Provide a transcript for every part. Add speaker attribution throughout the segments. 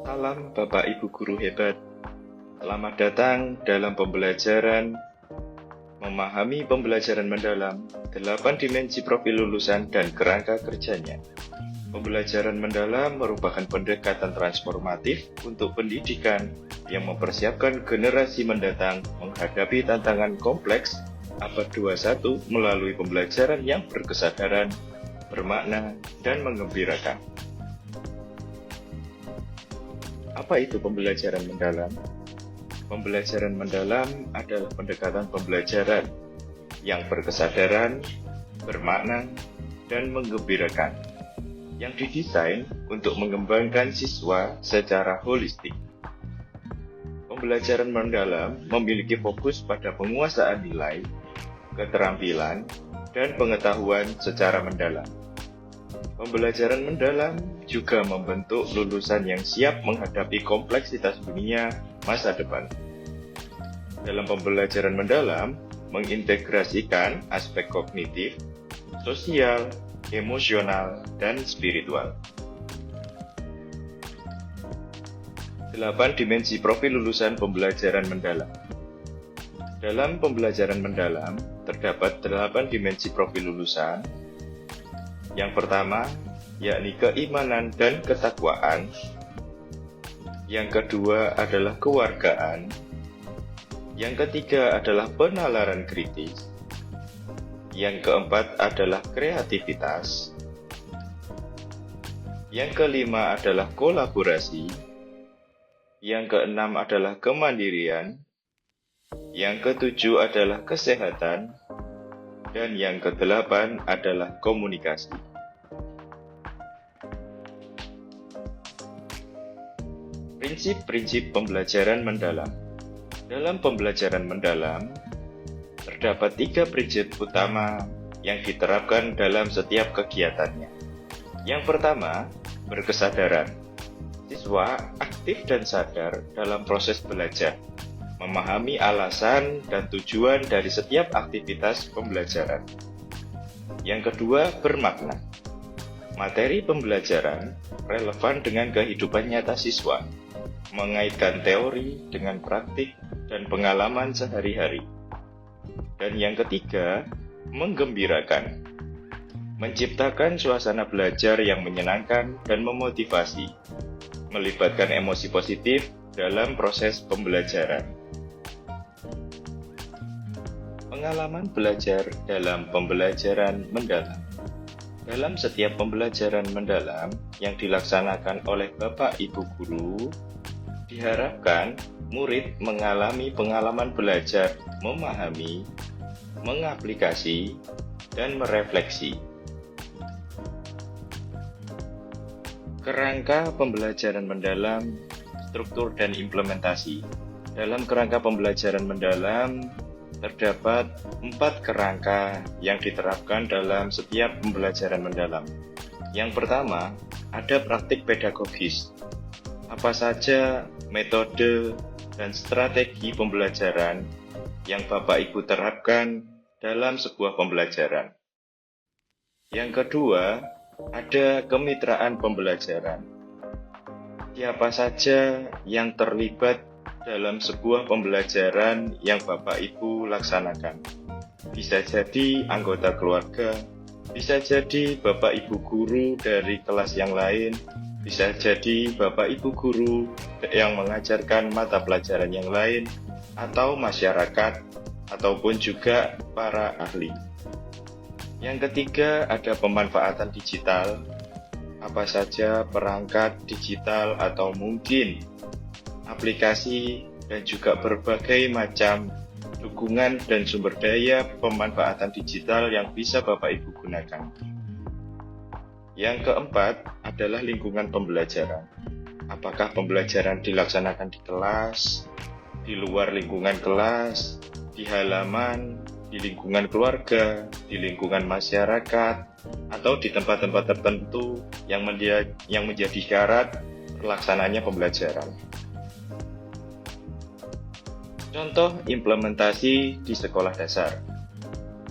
Speaker 1: Salam Bapak Ibu Guru hebat. Selamat datang dalam pembelajaran memahami pembelajaran mendalam 8 dimensi profil lulusan dan kerangka kerjanya. Pembelajaran mendalam merupakan pendekatan transformatif untuk pendidikan yang mempersiapkan generasi mendatang menghadapi tantangan kompleks abad 21 melalui pembelajaran yang berkesadaran, bermakna, dan menggembirakan. Apa itu pembelajaran mendalam? Pembelajaran mendalam adalah pendekatan pembelajaran yang berkesadaran, bermakna, dan menggembirakan, yang didesain untuk mengembangkan siswa secara holistik. Pembelajaran mendalam memiliki fokus pada penguasaan nilai, keterampilan, dan pengetahuan secara mendalam. Pembelajaran mendalam juga membentuk lulusan yang siap menghadapi kompleksitas dunia masa depan. Dalam pembelajaran mendalam, mengintegrasikan aspek kognitif, sosial, emosional, dan spiritual. 8 dimensi profil lulusan pembelajaran mendalam. Dalam pembelajaran mendalam, terdapat 8 dimensi profil lulusan. Yang pertama, yakni keimanan dan ketakwaan. Yang kedua adalah kewargaan. Yang ketiga adalah penalaran kritis. Yang keempat adalah kreativitas. Yang kelima adalah kolaborasi. Yang keenam adalah kemandirian. Yang ketujuh adalah kesehatan. Dan yang kedelapan adalah komunikasi. Prinsip-prinsip pembelajaran mendalam. Dalam pembelajaran mendalam, terdapat 3 prinsip utama yang diterapkan dalam setiap kegiatannya. Yang pertama, berkesadaran. Siswa aktif dan sadar dalam proses belajar, memahami alasan dan tujuan dari setiap aktivitas pembelajaran. Yang kedua, bermakna. Materi pembelajaran relevan dengan kehidupan nyata siswa, mengaitkan teori dengan praktik dan pengalaman sehari-hari. Dan yang ketiga, menggembirakan. Menciptakan suasana belajar yang menyenangkan dan memotivasi, melibatkan emosi positif dalam proses pembelajaran. Pengalaman belajar dalam pembelajaran mendalam. Dalam setiap pembelajaran mendalam yang dilaksanakan oleh Bapak Ibu Guru, diharapkan murid mengalami pengalaman belajar, memahami, mengaplikasi, dan merefleksi. Kerangka pembelajaran mendalam, struktur dan implementasi. Dalam kerangka pembelajaran mendalam, terdapat 4 kerangka yang diterapkan dalam setiap pembelajaran mendalam. Yang pertama, ada praktik pedagogis. Apa saja metode dan strategi pembelajaran yang Bapak Ibu terapkan dalam sebuah pembelajaran. Yang kedua, ada kemitraan pembelajaran. Siapa saja yang terlibat dalam sebuah pembelajaran yang Bapak Ibu laksanakan. Bisa jadi anggota keluarga, bisa jadi Bapak Ibu guru dari kelas yang lain, bisa jadi Bapak Ibu guru yang mengajarkan mata pelajaran yang lain, atau masyarakat, ataupun juga para ahli. Yang ketiga, ada pemanfaatan digital. Apa saja perangkat digital atau mungkin aplikasi dan juga berbagai macam dukungan dan sumber daya pemanfaatan digital yang bisa Bapak Ibu gunakan. Yang keempat adalah lingkungan pembelajaran. Apakah pembelajaran dilaksanakan di kelas, di luar lingkungan kelas, di halaman, di lingkungan keluarga, di lingkungan masyarakat, atau di tempat-tempat tertentu yang menjadi syarat pelaksananya pembelajaran. Contoh implementasi di sekolah dasar.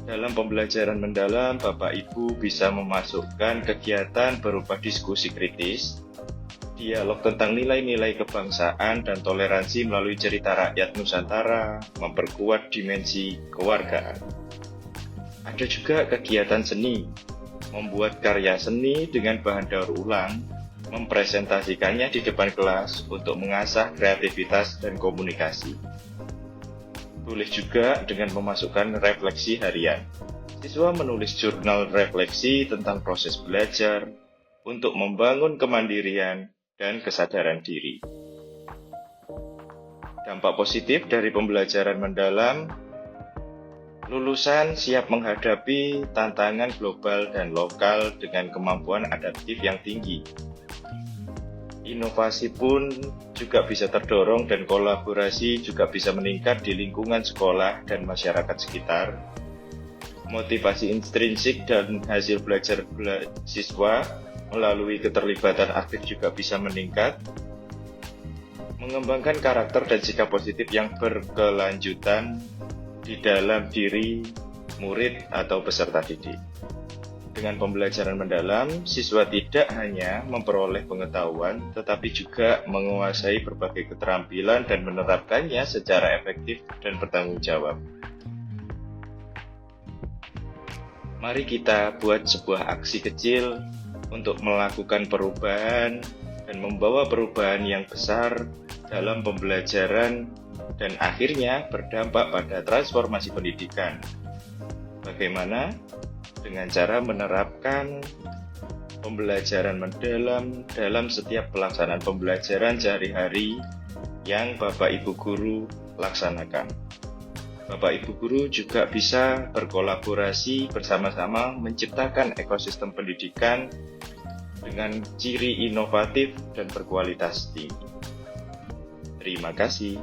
Speaker 1: Dalam pembelajaran mendalam, Bapak Ibu bisa memasukkan kegiatan berupa diskusi kritis, dialog tentang nilai-nilai kebangsaan dan toleransi melalui cerita rakyat Nusantara, memperkuat dimensi kewargaan. Ada juga kegiatan seni, membuat karya seni dengan bahan daur ulang, mempresentasikannya di depan kelas untuk mengasah kreativitas dan komunikasi. Boleh juga dengan memasukkan refleksi harian. Siswa menulis jurnal refleksi tentang proses belajar untuk membangun kemandirian dan kesadaran diri. Dampak positif dari pembelajaran mendalam, lulusan siap menghadapi tantangan global dan lokal dengan kemampuan adaptif yang tinggi. Inovasi pun juga bisa terdorong dan kolaborasi juga bisa meningkat di lingkungan sekolah dan masyarakat sekitar. Motivasi intrinsik dan hasil belajar siswa melalui keterlibatan aktif juga bisa meningkat, mengembangkan karakter dan sikap positif yang berkelanjutan di dalam diri murid atau peserta didik. Dengan pembelajaran mendalam, siswa tidak hanya memperoleh pengetahuan, tetapi juga menguasai berbagai keterampilan dan menerapkannya secara efektif dan bertanggung jawab. Mari kita buat sebuah aksi kecil untuk melakukan perubahan dan membawa perubahan yang besar dalam pembelajaran dan akhirnya berdampak pada transformasi pendidikan. Bagaimana? Dengan cara menerapkan pembelajaran mendalam dalam setiap pelaksanaan pembelajaran sehari-hari yang Bapak Ibu Guru laksanakan. Bapak Ibu Guru juga bisa berkolaborasi bersama-sama menciptakan ekosistem pendidikan dengan ciri inovatif dan berkualitas tinggi. Terima kasih.